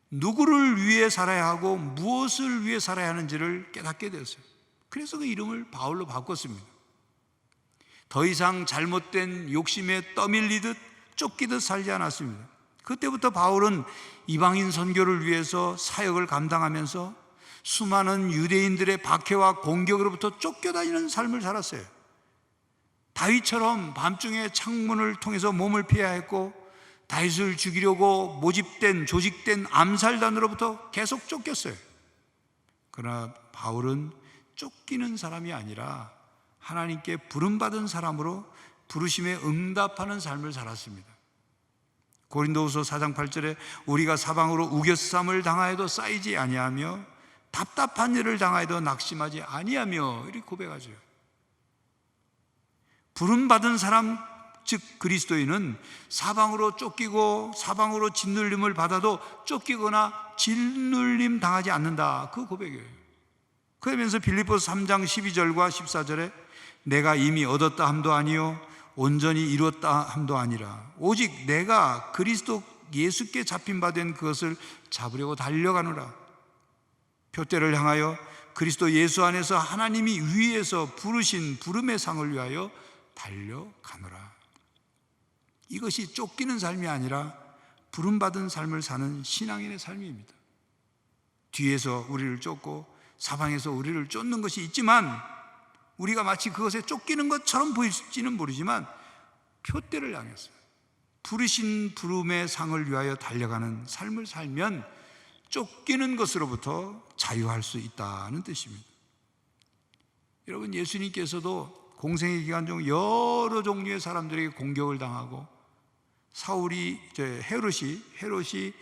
누구를 위해 살아야 하고 무엇을 위해 살아야 하는지를 깨닫게 되었어요. 그래서 그 이름을 바울로 바꿨습니다. 더 이상 잘못된 욕심에 떠밀리듯 쫓기듯 살지 않았습니다. 그때부터 바울은 이방인 선교를 위해서 사역을 감당하면서 수많은 유대인들의 박해와 공격으로부터 쫓겨다니는 삶을 살았어요. 다윗처럼 밤중에 창문을 통해서 몸을 피해야 했고, 다윗을 죽이려고 모집된 조직된 암살단으로부터 계속 쫓겼어요. 그러나 바울은 쫓기는 사람이 아니라 하나님께 부름받은 사람으로 부르심에 응답하는 삶을 살았습니다. 고린도후서 4장 8절에 우리가 사방으로 우겨쌈을 당하여도 쌓이지 아니하며 답답한 일을 당하여도 낙심하지 아니하며 이렇게 고백하죠. 부름받은 사람, 즉 그리스도인은 사방으로 쫓기고 사방으로 짓눌림을 받아도 쫓기거나 짓눌림 당하지 않는다, 그 고백이에요. 그러면서 빌립보서 3장 12절과 14절에 내가 이미 얻었다 함도 아니요 온전히 이루었다 함도 아니라 오직 내가 그리스도 예수께 잡힌 바 된 그것을 잡으려고 달려가노라. 표대를 향하여 그리스도 예수 안에서 하나님이 위에서 부르신 부름의 상을 위하여 달려가노라. 이것이 쫓기는 삶이 아니라 부름받은 삶을 사는 신앙인의 삶입니다. 뒤에서 우리를 쫓고 사방에서 우리를 쫓는 것이 있지만 우리가 마치 그것에 쫓기는 것처럼 보일지는 모르지만 표대를 향해서 부르신 부름의 상을 위하여 달려가는 삶을 살면 쫓기는 것으로부터 자유할 수 있다는 뜻입니다. 여러분, 예수님께서도 공생의 기간 중 여러 종류의 사람들에게 공격을 당하고 헤롯이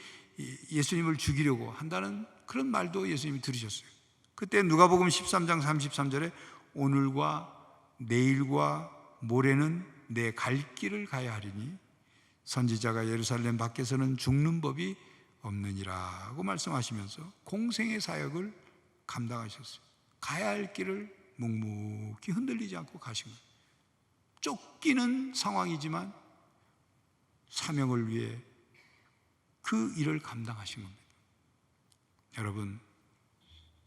예수님을 죽이려고 한다는 그런 말도 예수님이 들으셨어요. 그때 누가복음 13장 33절에 오늘과 내일과 모레는 내 갈 길을 가야 하리니 선지자가 예루살렘 밖에서는 죽는 법이 없느니라고 말씀하시면서 공생의 사역을 감당하셨어요. 가야 할 길을 묵묵히 흔들리지 않고 가신 거예요. 쫓기는 상황이지만 사명을 위해 그 일을 감당하신 겁니다.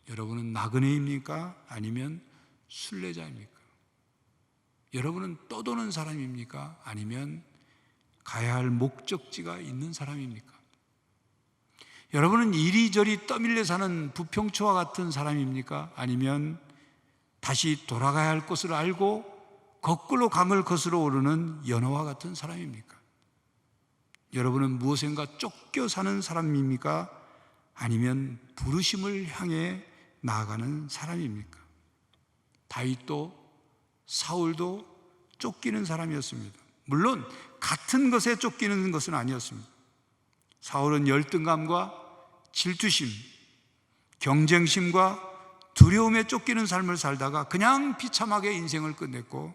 여러분은 나그네입니까? 아니면 순례자입니까? 여러분은 떠도는 사람입니까? 아니면 가야 할 목적지가 있는 사람입니까? 여러분은 이리저리 떠밀려 사는 부평초와 같은 사람입니까? 아니면 다시 돌아가야 할 곳을 알고 거꾸로 강을 거스러 오르는 연어와 같은 사람입니까? 여러분은 무엇인가 쫓겨 사는 사람입니까? 아니면 부르심을 향해 나아가는 사람입니까? 다윗도 사울도 쫓기는 사람이었습니다. 물론 같은 것에 쫓기는 것은 아니었습니다. 사울은 열등감과 질투심, 경쟁심과 두려움에 쫓기는 삶을 살다가 그냥 비참하게 인생을 끝냈고,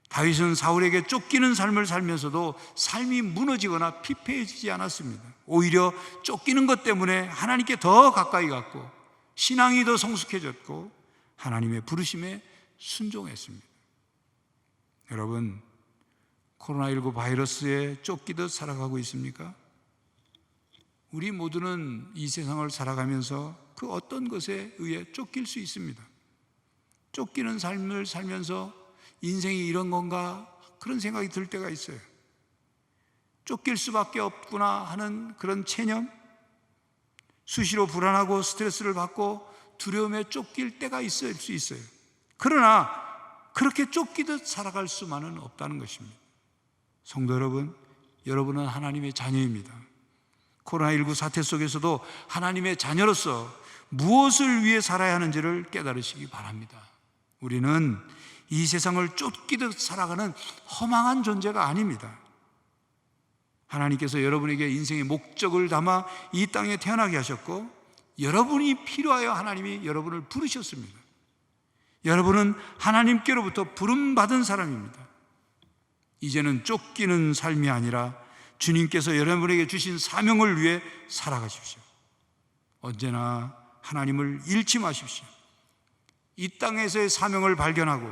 다윗은 사울에게 쫓기는 삶을 살면서도 삶이 무너지거나 피폐해지지 않았습니다. 오히려 쫓기는 것 때문에 하나님께 더 가까이 갔고 신앙이 더 성숙해졌고 하나님의 부르심에 순종했습니다. 여러분, 코로나19 바이러스에 쫓기듯 살아가고 있습니까? 우리 모두는 이 세상을 살아가면서 그 어떤 것에 의해 쫓길 수 있습니다. 쫓기는 삶을 살면서 인생이 이런 건가 그런 생각이 들 때가 있어요. 쫓길 수밖에 없구나 하는 그런 체념, 수시로 불안하고 스트레스를 받고 두려움에 쫓길 때가 있을 수 있어요. 그러나 그렇게 쫓기듯 살아갈 수만은 없다는 것입니다. 성도 여러분, 여러분은 하나님의 자녀입니다. 코로나19 사태 속에서도 하나님의 자녀로서 무엇을 위해 살아야 하는지를 깨달으시기 바랍니다. 우리는 이 세상을 쫓기듯 살아가는 허망한 존재가 아닙니다. 하나님께서 여러분에게 인생의 목적을 담아 이 땅에 태어나게 하셨고, 여러분이 필요하여 하나님이 여러분을 부르셨습니다. 여러분은 하나님께로부터 부름받은 사람입니다. 이제는 쫓기는 삶이 아니라 주님께서 여러분에게 주신 사명을 위해 살아가십시오. 언제나 하나님을 잃지 마십시오. 이 땅에서의 사명을 발견하고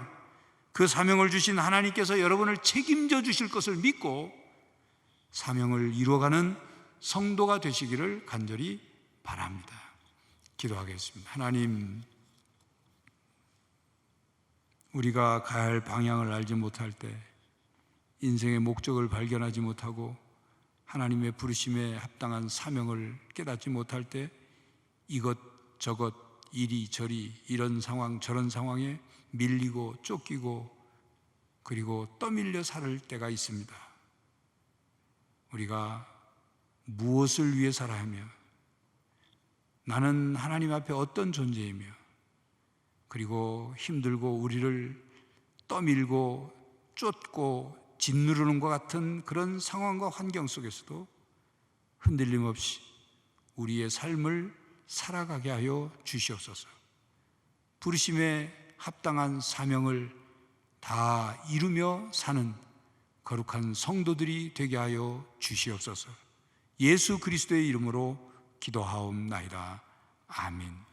그 사명을 주신 하나님께서 여러분을 책임져 주실 것을 믿고 사명을 이루어가는 성도가 되시기를 간절히 바랍니다. 기도하겠습니다. 하나님, 우리가 가야 할 방향을 알지 못할 때, 인생의 목적을 발견하지 못하고 하나님의 부르심에 합당한 사명을 깨닫지 못할 때 이것저것 이리저리 이런 상황 저런 상황에 밀리고 쫓기고 그리고 떠밀려 살 때가 있습니다. 우리가 무엇을 위해 살아야 하며, 나는 하나님 앞에 어떤 존재이며, 그리고 힘들고 우리를 떠밀고 쫓고 짓누르는 것 같은 그런 상황과 환경 속에서도 흔들림 없이 우리의 삶을 살아가게 하여 주시옵소서. 부르심에 합당한 사명을 다 이루며 사는 거룩한 성도들이 되게 하여 주시옵소서. 예수 그리스도의 이름으로 기도하옵나이다. 아멘.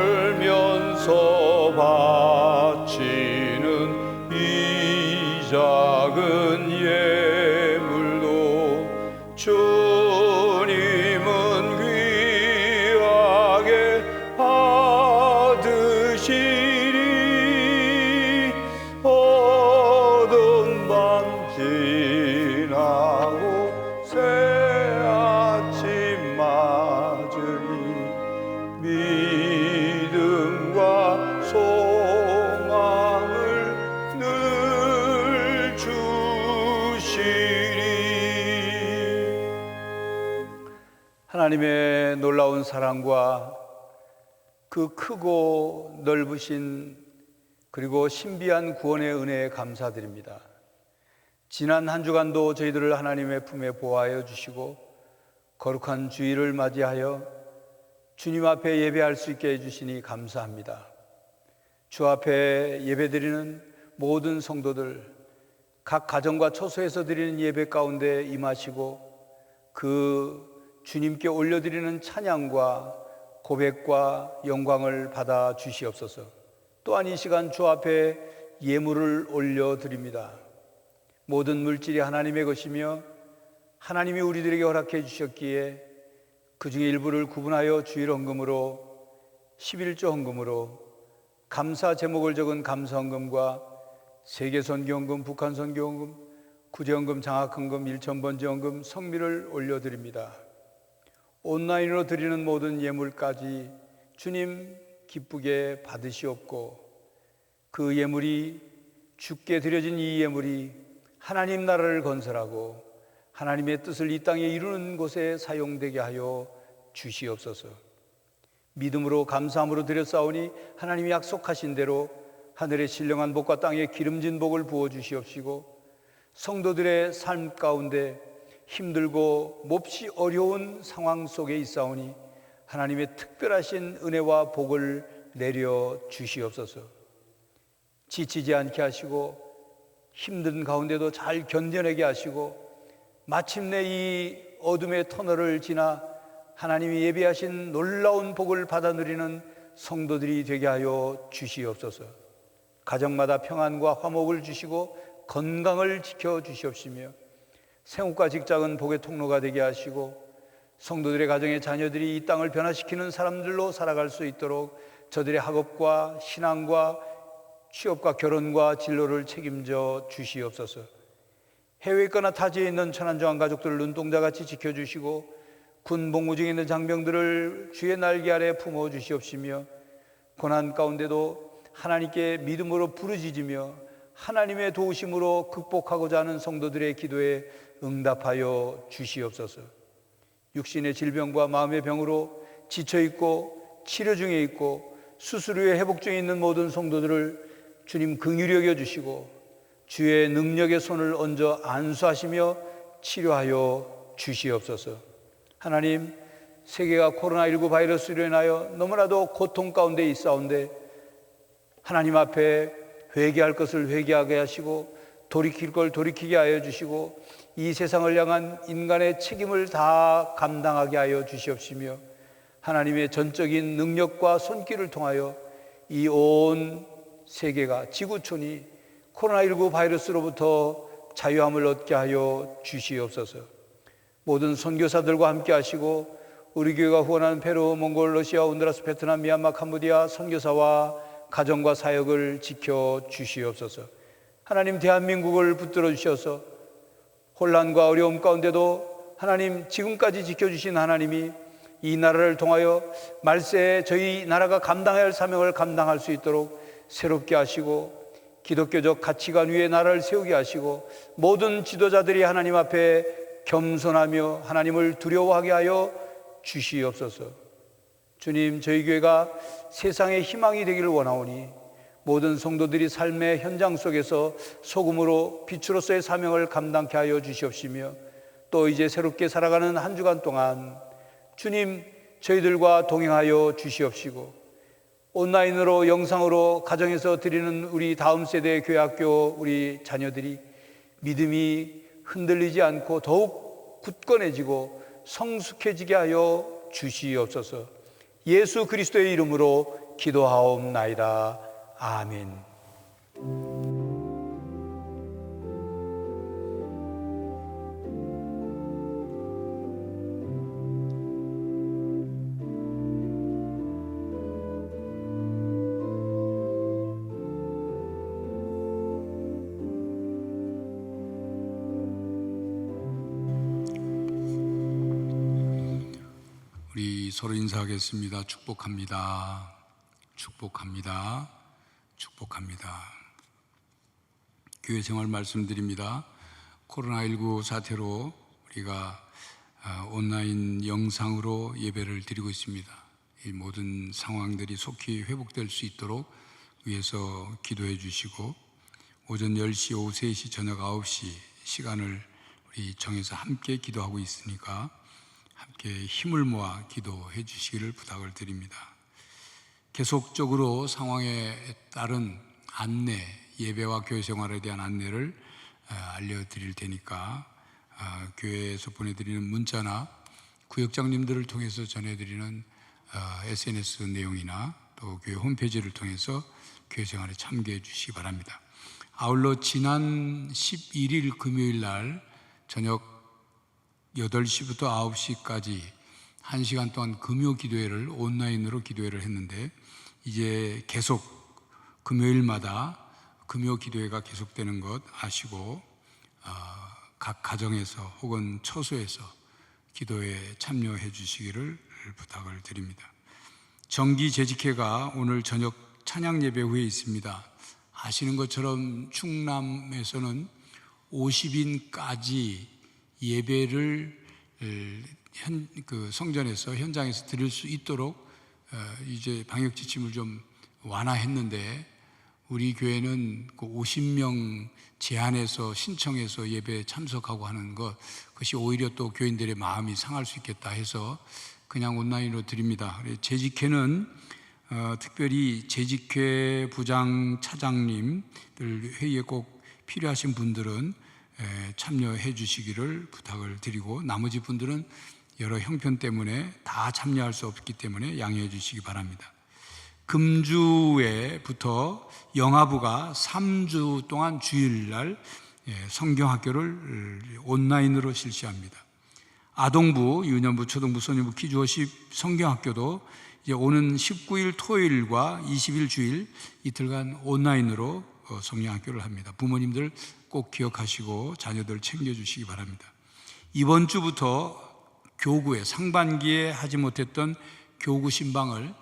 떨면서 바치는 이 작은 예물도 주님은 귀하게 받으시리. 어두운 밤 지나고 새 아침 맞으리. 믿음과 소망을 늘 주시리. 하나님의 놀라운 사랑과 그 크고 넓으신 그리고 신비한 구원의 은혜에 감사드립니다. 지난 한 주간도 저희들을 하나님의 품에 보호하여 주시고 거룩한 주일을 맞이하여 주님 앞에 예배할 수 있게 해주시니 감사합니다. 주 앞에 예배드리는 모든 성도들, 각 가정과 처소에서 드리는 예배 가운데 임하시고 그 주님께 올려드리는 찬양과 고백과 영광을 받아 주시옵소서. 또한 이 시간 주 앞에 예물을 올려드립니다. 모든 물질이 하나님의 것이며 하나님이 우리들에게 허락해 주셨기에 그 중에 일부를 구분하여 주일 헌금으로, 11조 헌금으로, 감사 제목을 적은 감사 헌금과 세계 선교 헌금, 북한 선교 헌금, 구제 헌금, 장학 헌금, 일천번제 헌금, 성미를 올려드립니다. 온라인으로 드리는 모든 예물까지 주님 기쁘게 받으시옵고 그 예물이 주께 드려진 이 예물이 하나님 나라를 건설하고 하나님의 뜻을 이 땅에 이루는 곳에 사용되게 하여 주시옵소서. 믿음으로 감사함으로 드렸사오니 하나님이 약속하신 대로 하늘의 신령한 복과 땅의 기름진 복을 부어 주시옵시고 성도들의 삶 가운데 힘들고 몹시 어려운 상황 속에 있사오니 하나님의 특별하신 은혜와 복을 내려 주시옵소서. 지치지 않게 하시고 힘든 가운데도 잘 견뎌내게 하시고 마침내 이 어둠의 터널을 지나 하나님이 예비하신 놀라운 복을 받아 누리는 성도들이 되게 하여 주시옵소서. 가정마다 평안과 화목을 주시고 건강을 지켜 주시옵시며 생업과 직장은 복의 통로가 되게 하시고 성도들의 가정의 자녀들이 이 땅을 변화시키는 사람들로 살아갈 수 있도록 저들의 학업과 신앙과 취업과 결혼과 진로를 책임져 주시옵소서. 해외에 있거나 타지에 있는 천안정한 가족들을 눈동자같이 지켜주시고 군 복무 중에 있는 장병들을 주의 날개 아래 품어 주시옵시며 고난 가운데도 하나님께 믿음으로 부르짖으며 하나님의 도우심으로 극복하고자 하는 성도들의 기도에 응답하여 주시옵소서. 육신의 질병과 마음의 병으로 지쳐 있고 치료 중에 있고 수술 후에 회복 중에 있는 모든 성도들을 주님 긍휼히 여겨 주시고 주의 능력의 손을 얹어 안수하시며 치료하여 주시옵소서. 하나님, 세계가 코로나19 바이러스로 인하여 너무나도 고통 가운데 있사온데 하나님 앞에 회개할 것을 회개하게 하시고 돌이킬 걸 돌이키게 하여 주시고 이 세상을 향한 인간의 책임을 다 감당하게 하여 주시옵시며 하나님의 전적인 능력과 손길을 통하여 이 온 세계가 지구촌이 코로나19 바이러스로부터 자유함을 얻게 하여 주시옵소서. 모든 선교사들과 함께 하시고 우리 교회가 후원하는 페루, 몽골, 러시아, 온두라스, 베트남, 미얀마, 캄보디아 선교사와 가정과 사역을 지켜 주시옵소서. 하나님, 대한민국을 붙들어 주셔서 혼란과 어려움 가운데도 하나님, 지금까지 지켜주신 하나님이 이 나라를 통하여 말세에 저희 나라가 감당해야 할 사명을 감당할 수 있도록 새롭게 하시고 기독교적 가치관 위에 나라를 세우게 하시고 모든 지도자들이 하나님 앞에 겸손하며 하나님을 두려워하게 하여 주시옵소서. 주님, 저희 교회가 세상의 희망이 되기를 원하오니 모든 성도들이 삶의 현장 속에서 소금으로 빛으로서의 사명을 감당케 하여 주시옵시며 또 이제 새롭게 살아가는 한 주간 동안 주님, 저희들과 동행하여 주시옵시고 온라인으로 영상으로 가정에서 드리는 우리 다음 세대의 교회학교 우리 자녀들이 믿음이 흔들리지 않고 더욱 굳건해지고 성숙해지게 하여 주시옵소서. 예수 그리스도의 이름으로 기도하옵나이다. 아멘. 우리 서로 인사하겠습니다. 축복합니다. 축복합니다. 축복합니다. 교회 생활 말씀드립니다. 코로나19 사태로 우리가 온라인 영상으로 예배를 드리고 있습니다. 이 모든 상황들이 속히 회복될 수 있도록 위해서 기도해 주시고 오전 10시, 오후 3시, 저녁 9시 시간을 우리 정해서 함께 기도하고 있으니까 함께 힘을 모아 기도해 주시기를 부탁을 드립니다. 계속적으로 상황에 따른 안내, 예배와 교회 생활에 대한 안내를 알려드릴 테니까 교회에서 보내드리는 문자나 구역장님들을 통해서 전해드리는 SNS 내용이나 또 교회 홈페이지를 통해서 교회 생활에 참여해 주시기 바랍니다. 아울러 지난 11일 금요일 날 저녁 8시부터 9시까지 1시간 동안 금요 기도회를 온라인으로 기도회를 했는데 이제 계속 금요일마다 금요 기도회가 계속되는 것 아시고 각 가정에서 혹은 처소에서 기도회에 참여해 주시기를 부탁을 드립니다. 정기 재직회가 오늘 저녁 찬양 예배 후에 있습니다. 아시는 것처럼 충남에서는 50인까지 예배를 성전에서 현장에서 드릴 수 있도록 이제 방역 지침을 좀 완화했는데 우리 교회는 그 50명 제한해서 신청해서 예배에 참석하고 하는 그것이 오히려 또 교인들의 마음이 상할 수 있겠다 해서 그냥 온라인으로 드립니다. 재직회는 특별히 재직회 부장 차장님들 회의에 꼭 필요하신 분들은 참여해 주시기를 부탁을 드리고 나머지 분들은 여러 형편 때문에 다 참여할 수 없기 때문에 양해해 주시기 바랍니다. 금주에부터 영아부가 3주 동안 주일날 성경학교를 온라인으로 실시합니다. 아동부, 유년부, 초등부, 소년부, 키즈워십 성경학교도 이제 오는 19일 토요일과 20일 주일 이틀간 온라인으로 성경학교를 합니다. 부모님들 꼭 기억하시고 자녀들 챙겨주시기 바랍니다. 이번 주부터 교구에 상반기에 하지 못했던 교구 신방을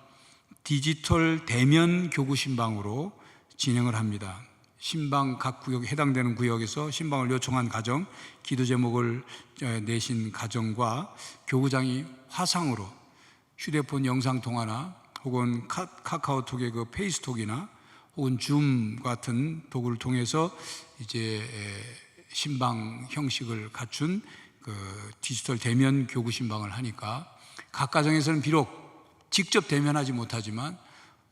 디지털 대면 교구 신방으로 진행을 합니다. 신방 각 구역 해당되는 구역에서 신방을 요청한 가정, 기도 제목을 내신 가정과 교구장이 화상으로 휴대폰 영상 통화나 혹은 카카오톡의 그 페이스톡이나 혹은 줌 같은 도구를 통해서 이제 신방 형식을 갖춘 그 디지털 대면 교구 신방을 하니까 각 가정에서는 비록 직접 대면하지 못하지만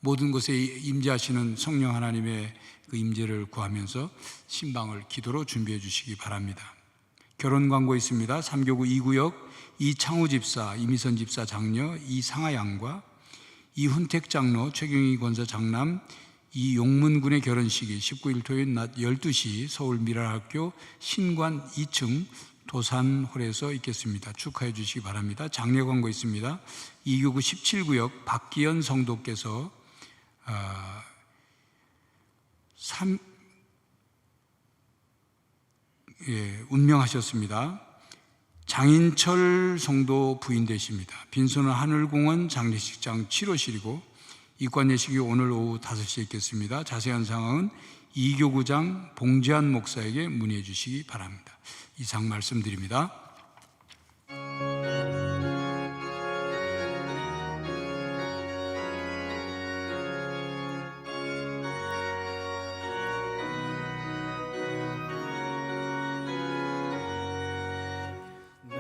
모든 것에 임재하시는 성령 하나님의 그 임재를 구하면서 신방을 기도로 준비해 주시기 바랍니다. 결혼 광고 있습니다. 3교구 2구역 이창우 집사, 이미선 집사 장녀 이상아 양과 이훈택 장로, 최경희 권사 장남 이용문 군의 결혼식이 19일 토요일 낮 12시 서울 미랄학교 신관 2층 도산홀에서 있겠습니다. 축하해 주시기 바랍니다. 장례 광고 있습니다. 2교구 17구역 박기현 성도께서 운명하셨습니다. 장인철 성도 부인 되십니다. 빈소는 하늘공원 장례식장 7호실이고 입관 예식이 오늘 오후 5시에 있겠습니다. 자세한 상황은 이교구장 봉지한 목사에게 문의해 주시기 바랍니다. 이상 말씀드립니다.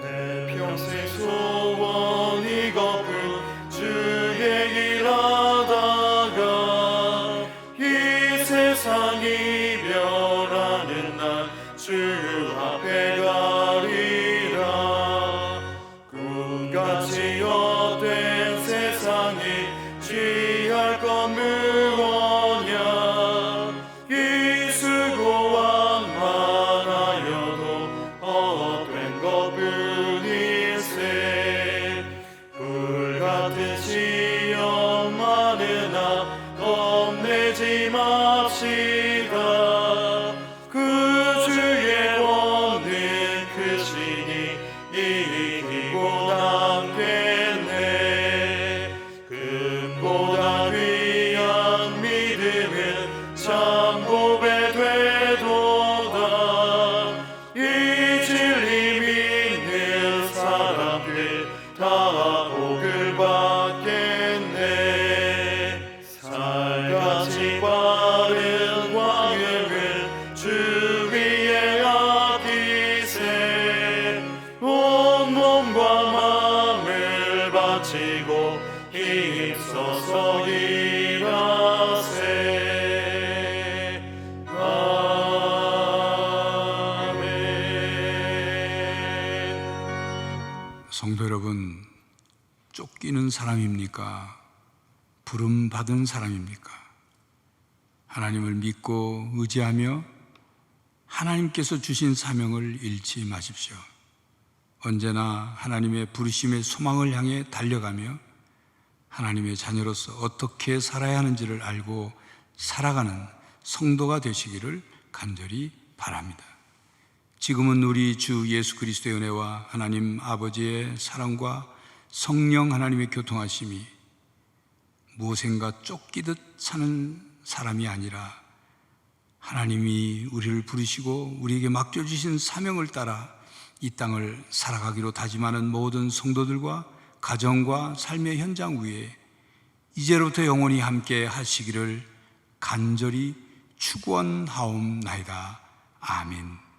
내 평생 소원 이것뿐 주의 일하다가 이 세상 이별하는 날 주 앞에 가리라. 꿈같이 헛된 세상이 취할 것 무엇냐. 이 수고와 많아여도 헛된 것뿐일세. 불같은 시험 많으나 겁내지 맙시다. 그 주의 원능 크시니 이기고 남겠네. 금보다 귀한 믿음은 참 고배되도다. 이 진리 믿는 사람들 다 복을 받겠네. 살같이 빠른 왕음을 주 위에 아끼세. 온 몸과 마음을 바치고 힘써서 일하세. 아멘. 성도 여러분, 쫓기는 사람입니까? 부름 받은 사람입니까? 하나님을 믿고 의지하며 하나님께서 주신 사명을 잃지 마십시오. 언제나 하나님의 부르심의 소망을 향해 달려가며 하나님의 자녀로서 어떻게 살아야 하는지를 알고 살아가는 성도가 되시기를 간절히 바랍니다. 지금은 우리 주 예수 그리스도의 은혜와 하나님 아버지의 사랑과 성령 하나님의 교통하심이 무엇인가 쫓기듯 사는 사람이 아니라 하나님이 우리를 부르시고 우리에게 맡겨주신 사명을 따라 이 땅을 살아가기로 다짐하는 모든 성도들과 가정과 삶의 현장 위에 이제로부터 영원히 함께 하시기를 간절히 축원하옵나이다. 아멘.